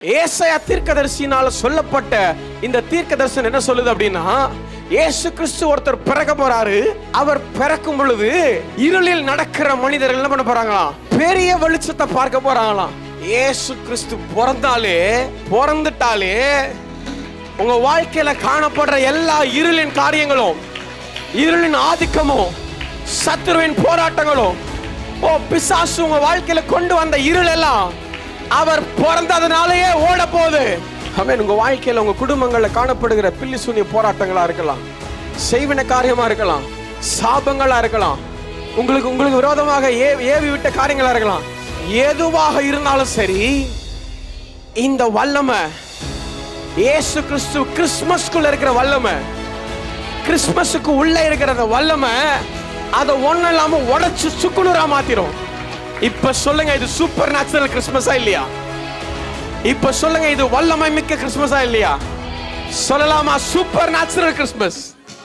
ஏசாயா தீர்க்கதரிசியினால சொல்லப்பட்ட இந்த தீர்க்க தரிசனம் என்ன சொல்லுது அப்படின்னா, இயேசு கிறிஸ்து ஒருத்தர் பிறக்க போறாரு. அவர் பிறக்கும் பொழுது இருளில் நடக்கிற மனிதர்கள் என்ன பண்ண போறாங்களாம்? பெரிய வெளிச்சத்தை பார்க்க போறாங்களாம். இயேசு கிறிஸ்து பிறந்துட்டாலே உங்க வாழ்க்கையில காணப்படுற எல்லா இருளின் காரியங்களும், இருளின் ஆதிக்கமும், சத்துருவின் போராட்டங்களும், பிசாசு உங்க வாழ்க்கையில கொண்டு வந்த இருள் எல்லாம் அவர் பிறந்ததுனாலேயே ஓட போகுது. ஆமென். உங்க வாழ்க்கையில உங்க குடும்பங்கள்ல காணப்படுகிற பில்லி சூனிய போராட்டங்களா இருக்கலாம், செய்வின காரியமா இருக்கலாம், சாபங்களா இருக்கலாம், உங்களுக்கு விரோதமாக ஏவி விட்ட காரியங்களா இருக்கலாம். எதுவாக இருந்தாலும் சரி, இந்த வல்லமை இயேசு கிறிஸ்து கிறிஸ்மஸ்க்குள்ள இருக்கிற வல்லமை, கிறிஸ்மஸுக்கு உள்ள இருக்கிற வல்லமை அதை ஒண்ணு இல்லாம உடைச்சு சுக்குநூறா மாத்திரும். இப்ப சொல்லுங்க, இது சூப்பர் நேச்சுரல் கிறிஸ்மஸா இல்லையா? இப்ப சொல்லுங்க, இது வல்லமை மிக்க கிறிஸ்மஸா இல்லையா? சொல்லலாமா? Super natural Christmas.